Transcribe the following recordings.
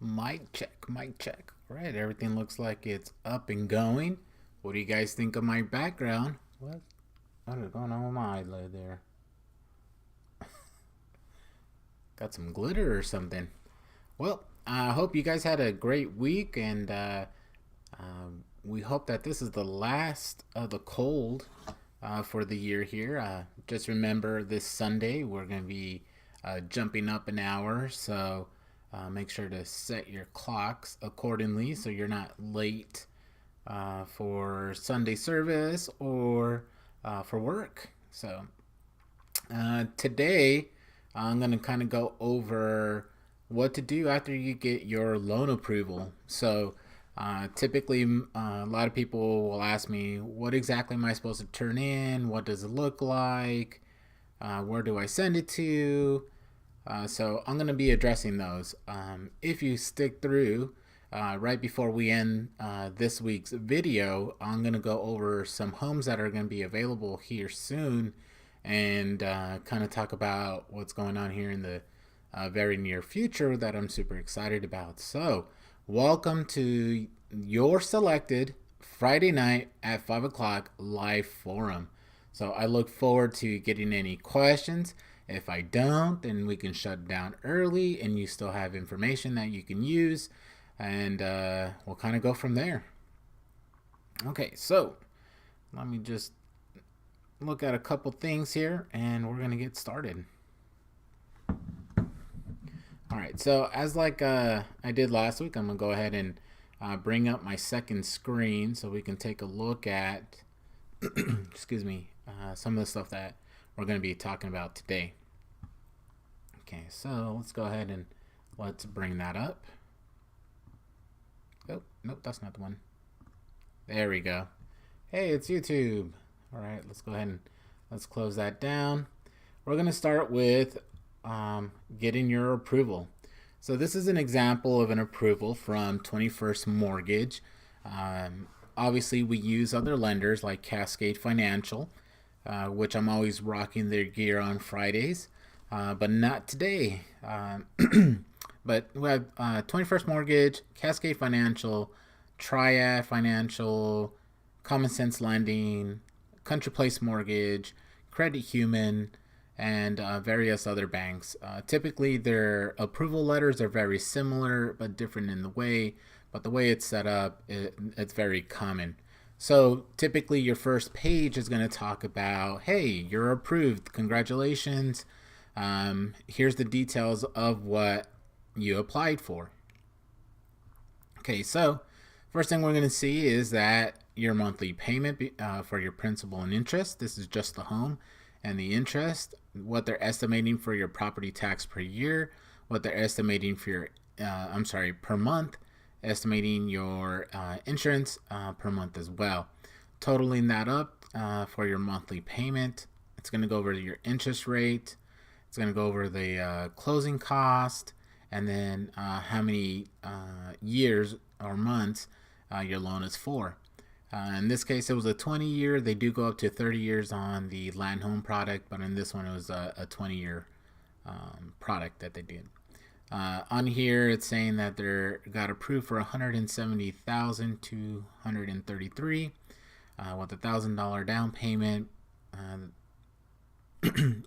Mic check, mic check. All right, everything looks like it's up and going. What do you guys think of my background? What is going on with my eyelid there? Got some glitter or something. Well, I hope you guys had a great week, and we hope that this is the last of the cold for the year here. Just remember this Sunday we're going to be jumping up an hour, so make sure to set your clocks accordingly so you're not late for Sunday service or for work. So today I'm going to kind of go over what to do after you get your loan approval. So typically, a lot of people will ask me, what exactly am I supposed to turn in? What does it look like? Where do I send it to? So I'm going to be addressing those. If you stick through, right before we end this week's video, I'm going to go over some homes that are going to be available here soon and kind of talk about what's going on here in the very near future that I'm super excited about. So, welcome to your selected Friday night at 5 o'clock live forum. So, I look forward to getting any questions. If I don't, then we can shut down early and you still have information that you can use, and we'll kind of go from there. Okay, so let me just look at a couple things here and we're going to get started. All right, so as I did last week, I'm gonna go ahead and bring up my second screen so we can take a look at, excuse me, some of the stuff that we're gonna be talking about today. Okay, so let's go ahead and let's bring that up. Oh, nope, that's not the one. There we go. Hey, it's YouTube. All right, let's go ahead and let's close that down. We're gonna start with getting your approval. So this is an example of an approval from 21st Mortgage. Obviously, we use other lenders like Cascade Financial, which I'm always rocking their gear on Fridays, but not today. But we have 21st Mortgage, Cascade Financial, Triad Financial, Common Sense Lending, Country Place Mortgage, Credit Human, and various other banks. Typically, their approval letters are very similar but different in the way. But the way it's set up, it's very common. So typically, your first page is going to talk about, hey, you're approved. Congratulations. Here's the details of what you applied for. Okay, so first thing we're going to see is that your monthly payment for your principal and interest. This is just the home and the interest, what they're estimating for your property tax per year, what they're estimating for your, per month, estimating your insurance per month as well. Totaling that up for your monthly payment, it's going to go over your interest rate, it's going to go over the closing cost, and then how many years or months your loan is for. In this case, it was a 20-year. They do go up to 30 years on the land home product, but in this one, it was a 20-year product that they did. On here, it's saying that they got approved for $170,233 with $1,000 down payment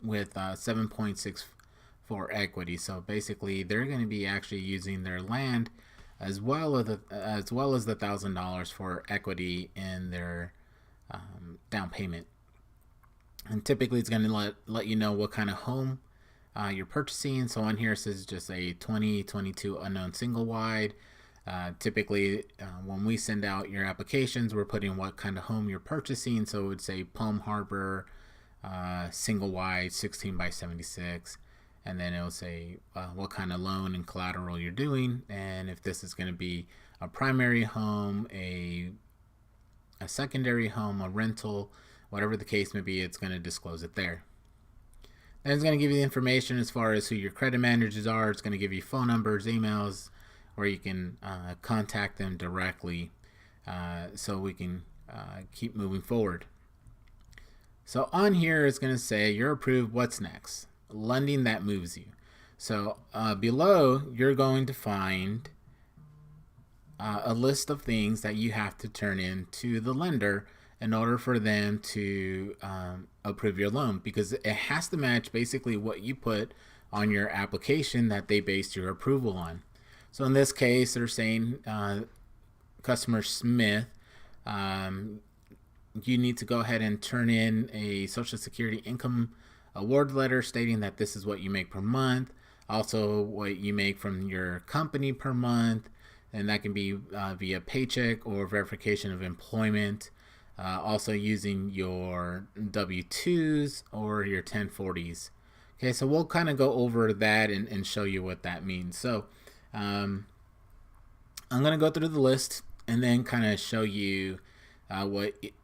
with 7.6 for equity. So basically, they're going to be actually using their land as well as the $1,000 for equity in their down payment. And typically, it's going to let you know what kind of home you're purchasing. So on here it says just a 2022 unknown single wide. Typically, when we send out your applications, we're putting what kind of home you're purchasing. So it would say Palm Harbor single wide 16 by 76. And then it'll say what kind of loan and collateral you're doing, and if this is going to be a primary home, a secondary home, a rental, whatever the case may be, it's going to disclose it there. Then it's going to give you the information as far as who your credit managers are. It's going to give you phone numbers, emails, where you can contact them directly so we can keep moving forward. So on here, it's going to say you're approved. What's next? Lending that moves you. So below, you're going to find a list of things that you have to turn in to the lender in order for them to approve your loan, because it has to match basically what you put on your application that they based your approval on. So in this case, they're saying customer Smith, you need to go ahead and turn in a Social Security income award letter stating that this is what you make per month, also what you make from your company per month, and that can be via paycheck or verification of employment. Also using your W-2s or your 1040s. Okay, so we'll kind of go over that and show you what that means. So I'm going to go through the list and then kind of show you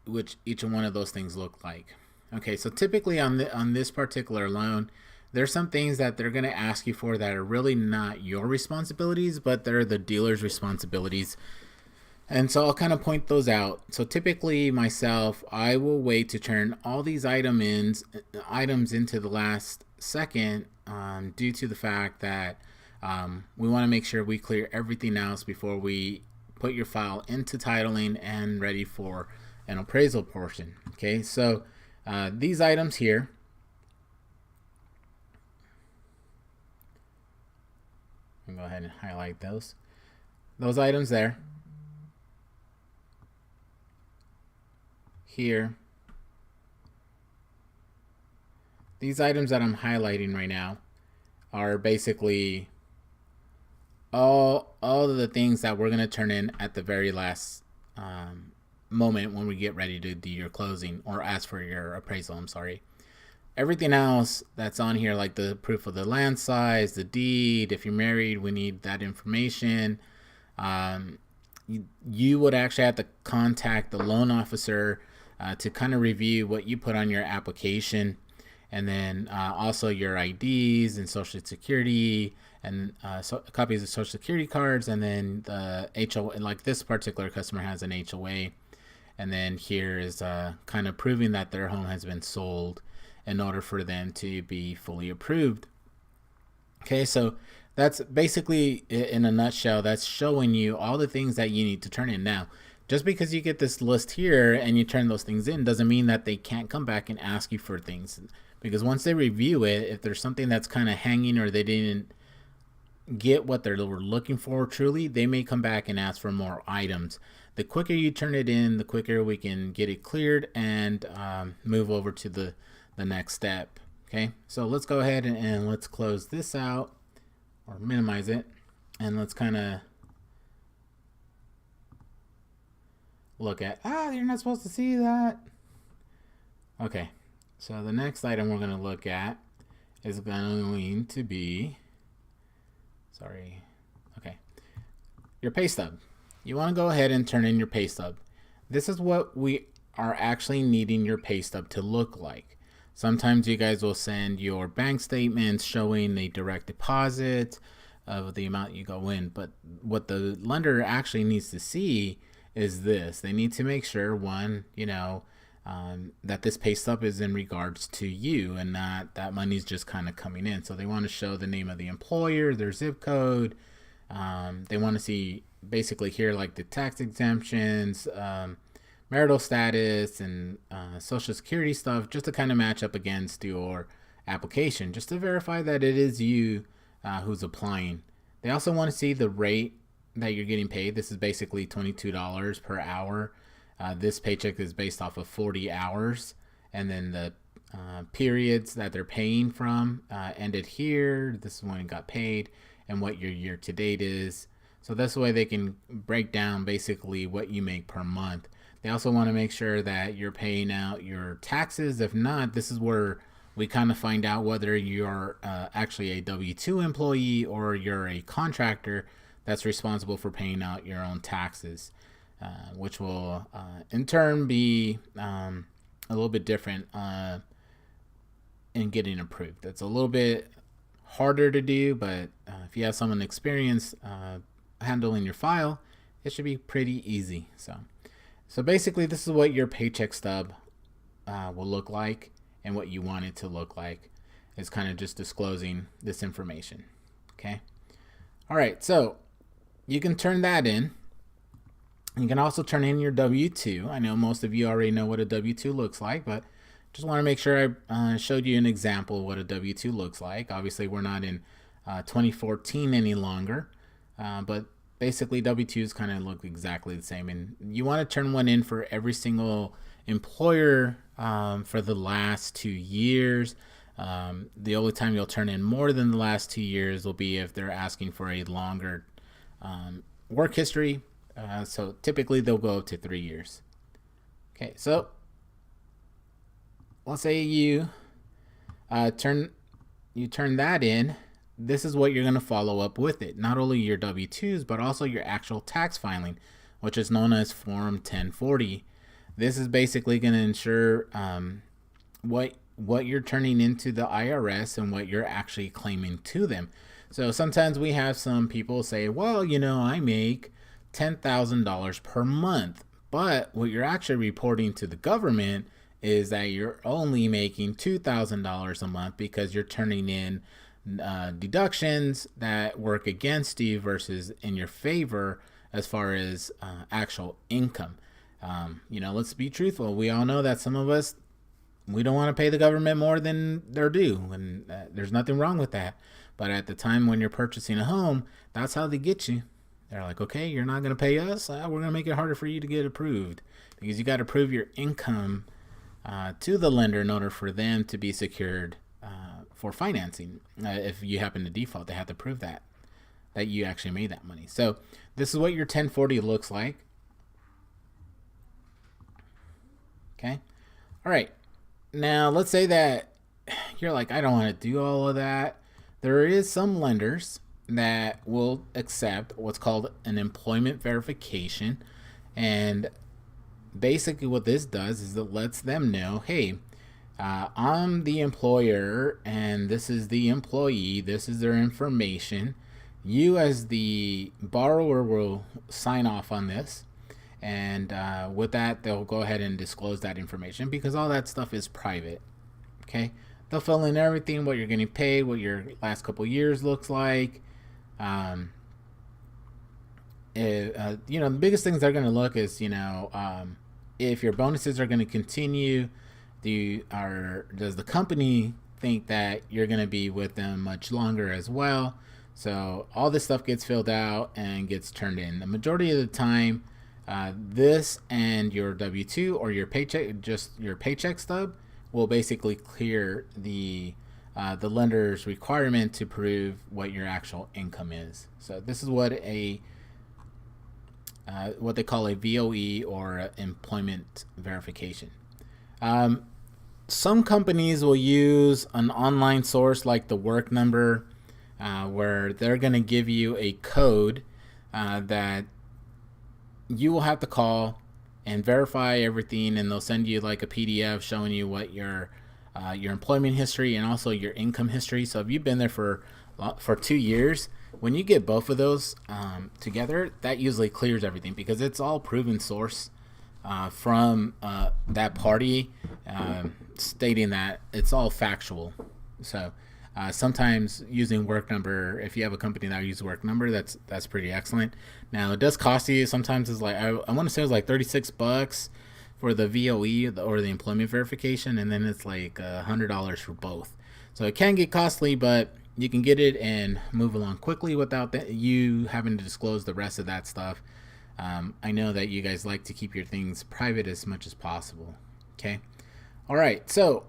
which each one of those things look like. Okay, so typically on this particular loan, there's some things that they're going to ask you for that are really not your responsibilities, but they're the dealer's responsibilities. And so I'll kind of point those out. So typically myself, I will wait to turn all these items into the last second due to the fact that we want to make sure we clear everything else before we put your file into titling and ready for an appraisal portion. Okay, so these items here, I'll go ahead and highlight those items there. Here, these items that I'm highlighting right now are basically all of the things that we're going to turn in at the very last moment when we get ready to do your closing or ask for your appraisal. I'm sorry. Everything else that's on here, like the proof of the land size, the deed, if you're married, we need that information. You would actually have to contact the loan officer to kind of review what you put on your application, and then also your IDs and Social Security and copies of Social Security cards, and then the HOA. Like this particular customer has an HOA, and then here is kind of proving that their home has been sold in order for them to be fully approved. Okay, so that's basically, in a nutshell, that's showing you all the things that you need to turn in. Now, just because you get this list here and you turn those things in doesn't mean that they can't come back and ask you for things. Because once they review it, if there's something that's kind of hanging or they didn't get what they were looking for truly, they may come back and ask for more items. The quicker you turn it in, the quicker we can get it cleared and move over to the next step. Okay, so let's go ahead and let's close this out or minimize it, and let's kind of look at, you're not supposed to see that. Okay, so the next item we're going to look at is going to be, your pay stub. You want to go ahead and turn in your pay stub. This is what we are actually needing your pay stub to look like. Sometimes you guys will send your bank statements showing a direct deposit of the amount you go in, but what the lender actually needs to see is this. They need to make sure, one, that this pay stub is in regards to you and not that money's just kind of coming in. So they want to show the name of the employer, their zip code. They want to see basically here like the tax exemptions, marital status, and Social Security stuff, just to kind of match up against your application, just to verify that it is you who's applying. They also want to see the rate that you're getting paid. This is basically $22 per hour. This paycheck is based off of 40 hours, and then the periods that they're paying from ended here. This is when it got paid and what your year to date is. So this way they can break down basically what you make per month. They also want to make sure that you're paying out your taxes. If not, this is where we kind of find out whether you're actually a W-2 employee or you're a contractor that's responsible for paying out your own taxes, which will in turn be a little bit different in getting approved. It's a little bit harder to do, but if you have someone experienced handling your file, it should be pretty easy. So basically, this is what your paycheck stub will look like, and what you want it to look like is kind of just disclosing this information. Okay. All right. So you can turn that in, You can also turn in your W-2. I know most of you already know what a W-2 looks like, but just want to make sure I showed you an example of what a W-2 looks like. Obviously, we're not in 2014 any longer, but basically W-2s kind of look exactly the same. And you want to turn one in for every single employer for the last 2 years. The only time you'll turn in more than the last 2 years will be if they're asking for a longer work history. So typically they'll go up to 3 years. Okay, so let's say you turn that in. This is what you're going to follow up with it. Not only your W-2s, but also your actual tax filing, which is known as Form 1040. This is basically going to ensure what you're turning into the IRS and what you're actually claiming to them. So sometimes we have some people say, well, I make $10,000 per month. But what you're actually reporting to the government is that you're only making $2,000 a month because you're turning in deductions that work against you versus in your favor as far as actual income. Let's be truthful. We all know that some of us, we don't want to pay the government more than they're due, and there's nothing wrong with that. But at the time when you're purchasing a home, that's how they get you. They're like, okay, you're not going to pay us. We're going to make it harder for you to get approved because you got to prove your income to the lender in order for them to be secured for financing. If you happen to default, they have to prove that you actually made that money. So this is what your 1040 looks like. Okay. All right. Now let's say that you're like, I don't want to do all of that. There is some lenders that will accept what's called an employment verification. And basically what this does is it lets them know, hey, I'm the employer and this is the employee. This is their information. You as the borrower will sign off on this. And with that, they'll go ahead and disclose that information because all that stuff is private. Okay. They'll fill in everything, what you're getting paid, what your last couple years looks like. The biggest things they're going to look is, if your bonuses are going to continue, does the company think that you're going to be with them much longer as well? So all this stuff gets filled out and gets turned in. The majority of the time, this and your W-2 or your paycheck, just your paycheck stub, will basically clear the lender's requirement to prove what your actual income is. So this is what what they call a VOE or employment verification. Some companies will use an online source like the Work Number, where they're going to give you a code that you will have to call and verify everything, and they'll send you like a PDF showing you what your employment history and also your income history. So if you've been there for 2 years, when you get both of those together, that usually clears everything because it's all proven source from that party, stating that it's all factual. So sometimes using Work Number, if you have a company that uses Work Number, that's pretty excellent. Now it does cost you, sometimes it's like, I want to say it was like $36 for the VOE or the employment verification, and then it's like $100 for both. So it can get costly, but you can get it and move along quickly without you having to disclose the rest of that stuff. I know that you guys like to keep your things private as much as possible. Okay. All right. So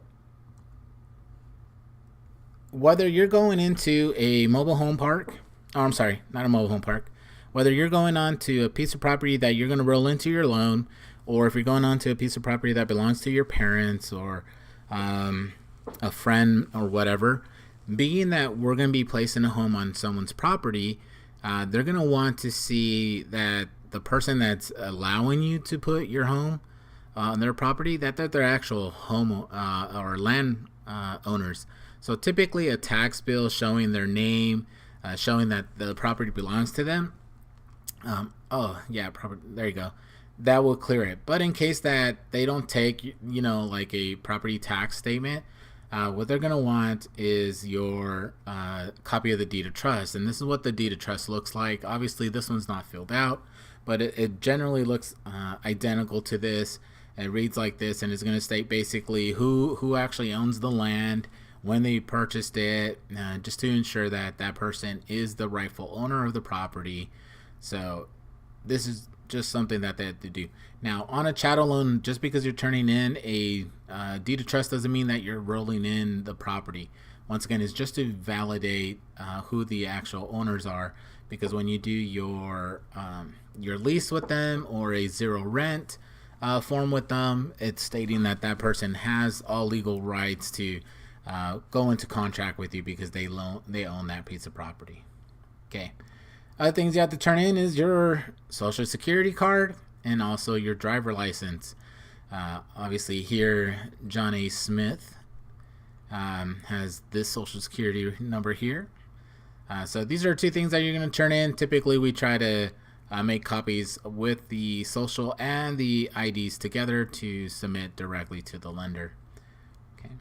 whether you're going into a mobile home park, I'm sorry, not a mobile home park, whether you're going on to a piece of property that you're going to roll into your loan, or if you're going on to a piece of property that belongs to your parents or a friend or whatever, being that we're going to be placing a home on someone's property, they're going to want to see that the person that's allowing you to put your home on their property, that they're actual home or land owners. So typically a tax bill showing their name, showing that the property belongs to them. There you go. That will clear it. But in case that they don't take, like a property tax statement, what they're going to want is your copy of the deed of trust. And this is what the deed of trust looks like. Obviously, this one's not filled out, but it generally looks identical to this. It reads like this, and it's going to state basically who actually owns the land, when they purchased it, just to ensure that that person is the rightful owner of the property. So this is just something that they have to do. Now, on a chattel loan, just because you're turning in a deed of trust doesn't mean that you're rolling in the property. Once again, it's just to validate who the actual owners are, because when you do your lease with them or a zero rent form with them, it's stating that that person has all legal rights to go into contract with you because they own that piece of property. Okay. Other things you have to turn in is your social security card and also your driver license. Obviously here, John A. Smith has this social security number here. So these are two things that you're going to turn in. Typically, we try to make copies with the social and the IDs together to submit directly to the lender. Okay.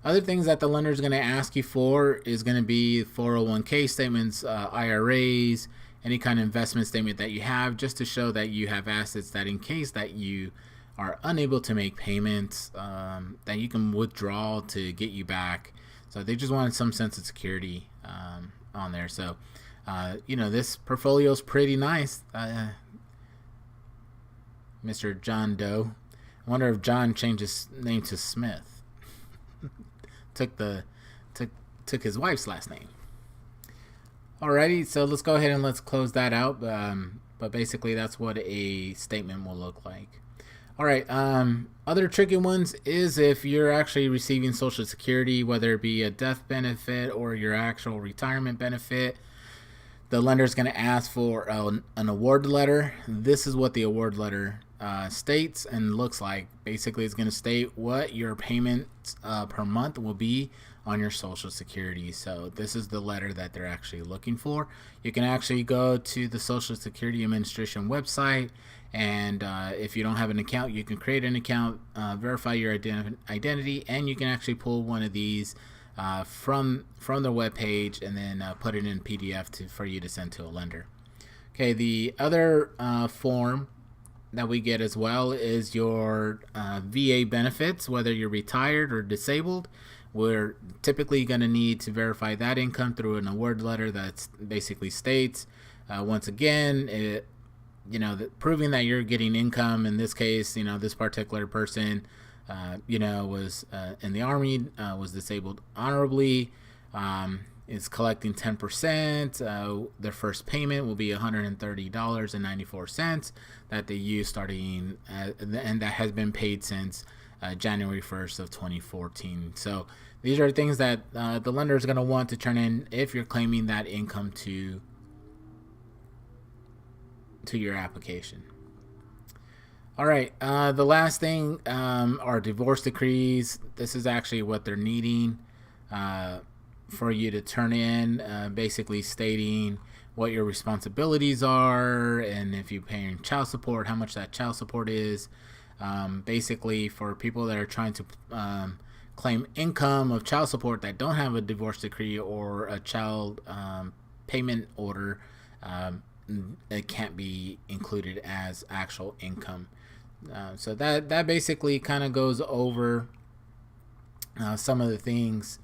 Other things that the lender is going to ask you for is going to be 401k statements, IRAs, any kind of investment statement that you have, just to show that you have assets that in case that you are unable to make payments, that you can withdraw to get you back. So they just wanted some sense of security on there. So, this portfolio is pretty nice. Mr. John Doe. I wonder if John changed his name to Smith. took his wife's last name. Alrighty, so let's go ahead and let's close that out. But basically, that's what a statement will look like. All right. Other tricky ones is if you're actually receiving Social Security, whether it be a death benefit or your actual retirement benefit, the lender is going to ask for an award letter. This is what the award letter states and looks like. Basically, it's going to state what your payments per month will be on your Social Security. So this is the letter that they're actually looking for. You can actually go to the Social Security Administration website, and if you don't have an account, you can create an account, verify your identity, and you can actually pull one of these from the web page and then put it in PDF for you to send to a lender. Okay, the other form that we get as well is your VA benefits, whether you're retired or disabled. We're typically going to need to verify that income through an award letter that basically states, once again, proving that you're getting income. In this case, this particular person, was in the Army, was disabled honorably, is collecting 10%. Their first payment will be $130.94 that they use starting, and that has been paid since January 1st of 2014. So these are things that the lender is going to want to turn in if you're claiming that income to your application. All right, the last thing are divorce decrees. This is actually what they're needing for you to turn in, basically stating what your responsibilities are, and if you're paying child support, how much that child support is. Basically, for people that are trying to claim income of child support that don't have a divorce decree or a child payment order, it can't be included as actual income. So that basically kind of goes over some of the things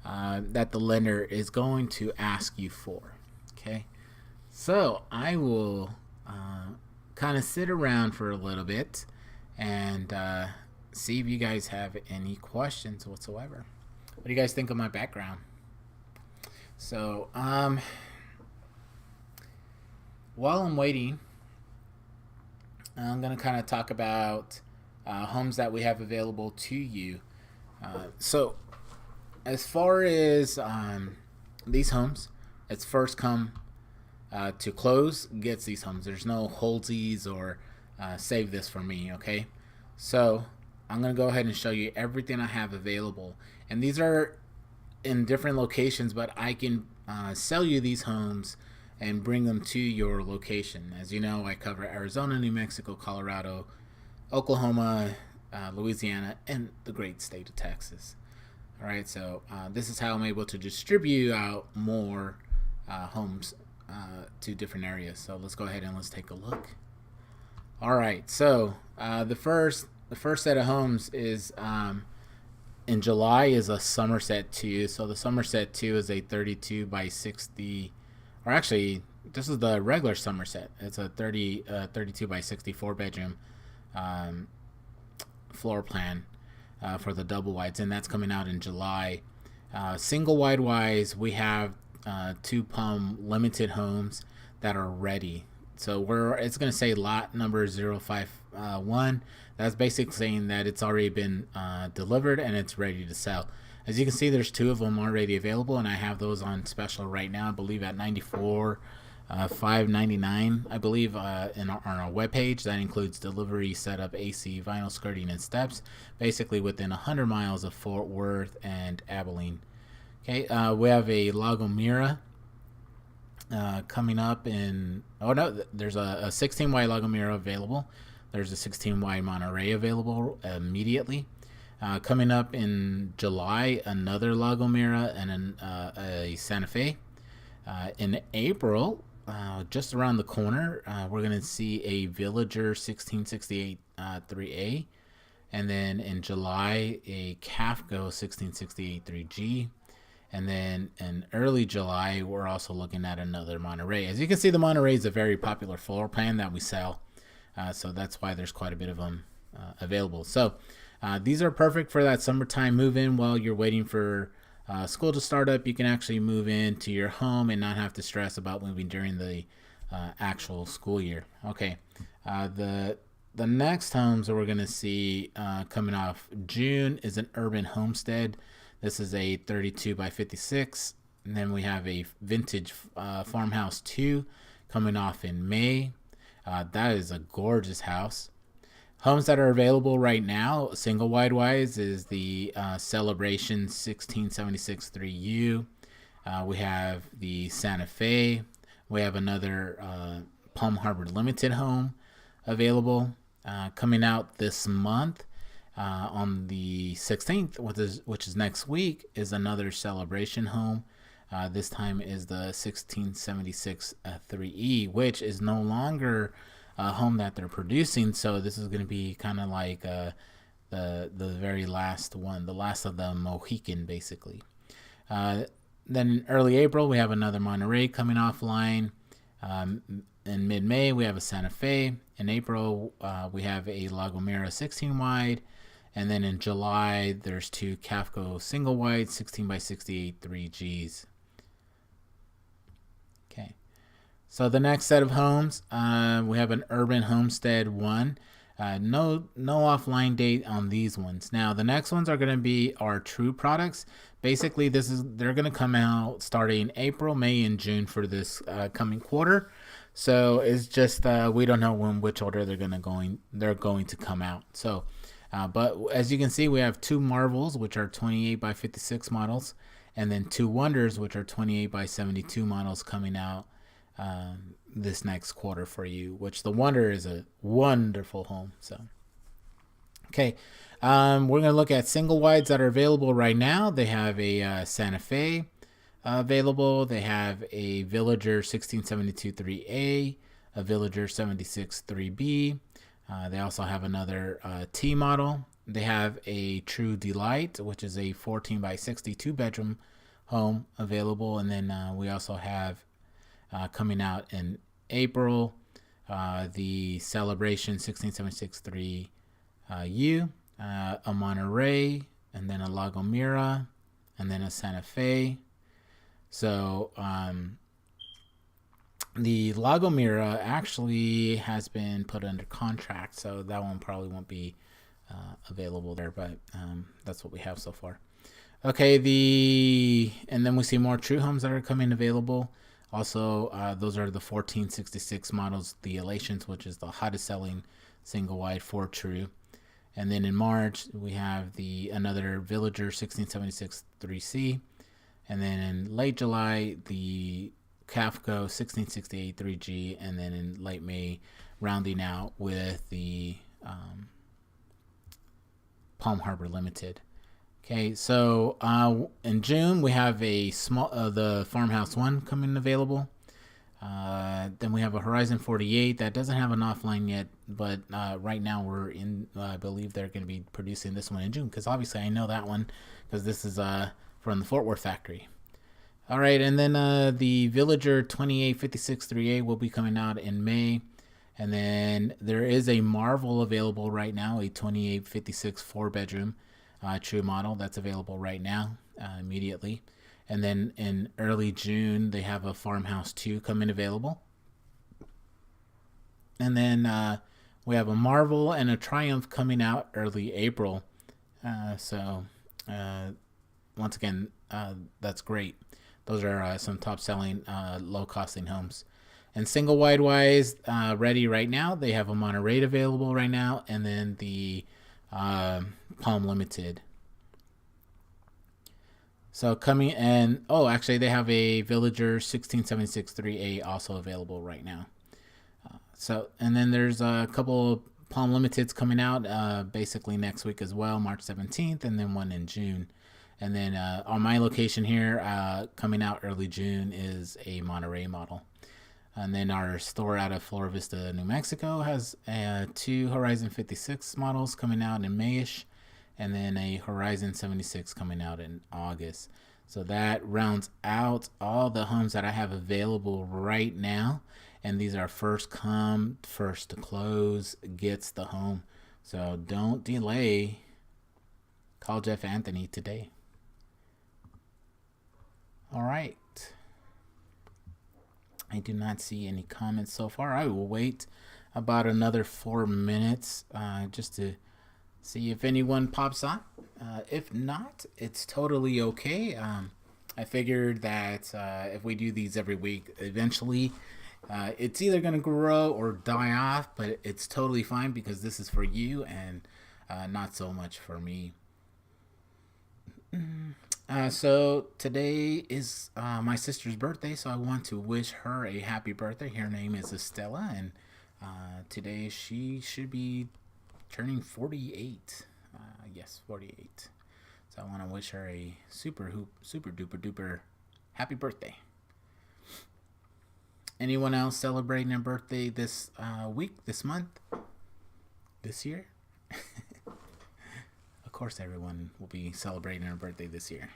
that the lender is going to ask you for. Okay, so I will kind of sit around for a little bit and see if you guys have any questions whatsoever. What do you guys think of my background? So while I'm waiting, I'm going to kind of talk about homes that we have available to you. So as far as these homes, it's first come to close gets these homes. There's no holdsies or save this for me, okay? So I'm going to go ahead and show you everything I have available. And these are in different locations, but I can sell you these homes and bring them to your location. As you know, I cover Arizona, New Mexico, Colorado, Oklahoma, Louisiana, and the great state of Texas. All right, so this is how I'm able to distribute out more homes to different areas. So let's go ahead and let's take a look. All right, so the first set of homes is in July is a Somerset 2. So the Somerset 2 is a 32 by 60, or actually this is the regular Somerset. It's a 32 by 64 bedroom floor plan for the double wides, and that's coming out in July. Single wide wise, we have 2 PUM limited homes that are ready. So it's going to say lot number 051. That's basically saying that it's already been delivered and it's ready to sell. As you can see, there's 2 of them already available, and I have those on special right now, I believe at $94,599, I believe, on our webpage. That includes delivery, setup, AC, vinyl skirting, and steps, basically within 100 miles of Fort Worth and Abilene. Okay, we have a La Gomera coming up in, oh no, there's a 16 wide La Gomera available. There's a 16 wide Monterey available immediately. Coming up in July, another La Gomera and a Santa Fe. In April, just around the corner, we're going to see a Villager 1668 3A. And then in July, a Kafko 1668 3G. And then in early July, we're also looking at another Monterey. As you can see, the Monterey is a very popular floor plan that we sell. So that's why there's quite a bit of them available. So these are perfect for that summertime move-in while you're waiting for school to start up. You can actually move into your home and not have to stress about moving during the actual school year. Okay, the next homes that we're going to see coming off June is an urban homestead. This is a 32 by 56. And then we have a vintage farmhouse 2 coming off in May. That is a gorgeous house. Homes that are available right now, single wide wise, is the Celebration 1676 3U. We have the Santa Fe. We have another Palm Harbor Limited home available coming out this month. On the 16th, which is next week, is another Celebration home. This time is the 1676 3E, which is no longer a home that they're producing. So this is going to be kind of like the very last one, the last of the Mohican, basically. Then in early April, we have another Monterey coming offline. In mid-May, we have a Santa Fe. In April, we have a La Gomera 16 wide. And then in July, there's 2 Kafko single wide 16 by 68 3Gs. Okay. So the next set of homes, we have an Urban Homestead 1. No offline date on these ones. Now the next ones are going to be our true products. Basically, they're going to come out starting April, May, and June for this coming quarter. So it's just we don't know which order they're going to come out. So, but as you can see, we have 2 Marvels, which are 28 by 56 models, and then 2 Wonders, which are 28 by 72 models coming out this next quarter for you, which the Wonder is a wonderful home. So, okay, we're going to look at single wides that are available right now. They have a Santa Fe available. They have a Villager 1672 3A, a Villager 76 3B. They also have another T model. They have a True Delight, which is a 14 by 62 bedroom home available. And then we also have coming out in April, the Celebration 1676 3U, a Monterey, and then a La Gomera, and then a Santa Fe. So the La Gomera actually has been put under contract, so that one probably won't be available there, but that's what we have so far. Okay, and then we see more true homes that are coming available. Also, those are the 1466 models, the Elations, which is the hottest selling single wide for true. And then in March, we have another Villager 1676 3C. And then in late July, the Kafko 1668 3G. And then in late May, rounding out with the Palm Harbor Limited. Okay, so in June we have a small the Farmhouse 1 coming available. Then we have a Horizon 48 that doesn't have an offline yet, but right now we're in. I believe they're going to be producing this one in June, because obviously I know that one because this is from the Fort Worth factory. All right, and then the Villager 2856 3A will be coming out in May. And then there is a Marvel available right now, a 2856 4-bedroom true model that's available right now immediately. And then in early June, they have a Farmhouse 2 coming available. And then we have a Marvel and a Triumph coming out early April. So once again, that's great. Those are some top selling, low costing homes. And single wide wise, ready right now. They have a Monterey available right now, and then the Palm Limited. So coming and actually they have a Villager 16763 3A also available right now. And then there's a couple of Palm Limiteds coming out basically next week as well, March 17th, and then one in June. And then on my location here, coming out early June is a Monterey model. And then our store out of Flora Vista, New Mexico has 2 Horizon 56 models coming out in Mayish, and then a Horizon 76 coming out in August. So that rounds out all the homes that I have available right now. And these are first come, first to close, gets the home. So don't delay. Call Jeff Anthony today. All right. I do not see any comments so far. I will wait about another 4 minutes just to see if anyone pops on. If not, it's totally okay. I figured that if we do these every week, eventually it's either going to grow or die off, but it's totally fine because this is for you and not so much for me. So today is my sister's birthday, so I want to wish her a happy birthday. Her name is Estella, and today she should be turning 48. Yes, 48. So I want to wish her a super duper duper happy birthday. Anyone else celebrating a birthday this week, this month, this year? Of course, everyone will be celebrating their birthday this year.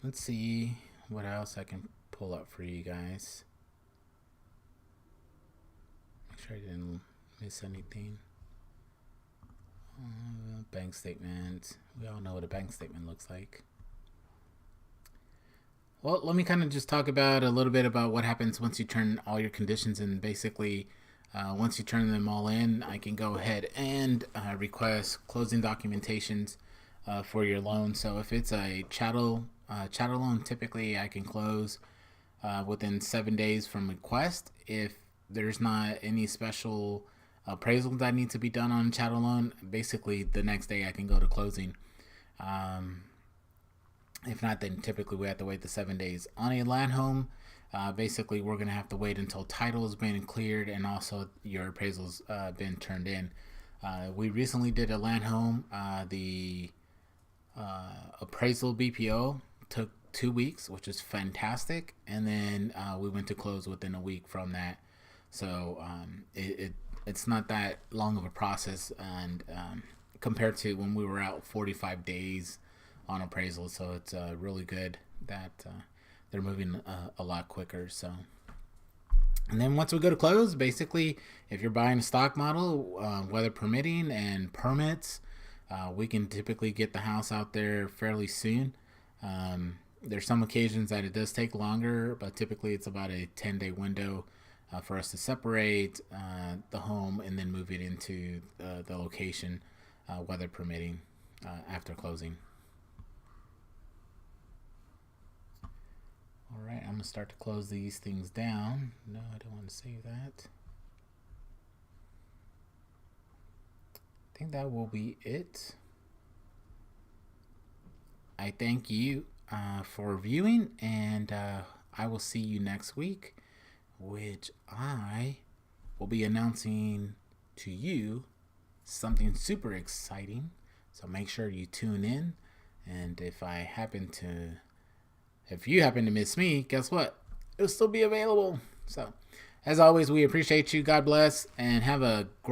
Let's see what else I can pull up for you guys. Make sure I didn't miss anything. Bank statement. We all know what a bank statement looks like. Well, let me kind of just talk about a little bit about what happens once you turn all your conditions in. Basically, once you turn them all in, I can go ahead and request closing documentations for your loan. So if it's a chattel loan, typically I can close within 7 days from request. If there's not any special appraisal that needs to be done on a chattel loan, basically the next day I can go to closing. If not, then typically we have to wait the 7 days. On a land home, basically we're going to have to wait until title has been cleared and also your appraisal's been turned in. We recently did a land home. The appraisal BPO took 2 weeks, which is fantastic, and then we went to close within a week from that. So it's not that long of a process, and compared to when we were out 45 days on appraisal, so it's really good that they're moving a lot quicker. So, and then once we go to close, basically, if you're buying a stock model, weather permitting and permits, we can typically get the house out there fairly soon. There's some occasions that it does take longer, but typically it's about a 10-day window for us to separate the home and then move it into the location, weather permitting, after closing. All right, I'm going to start to close these things down. No, I don't want to save that. I think that will be it. I thank you for viewing, and I will see you next week, which I will be announcing to you something super exciting. So make sure you tune in, and if you happen to miss me, guess what? It'll still be available. So, as always, we appreciate you. God bless, and have a great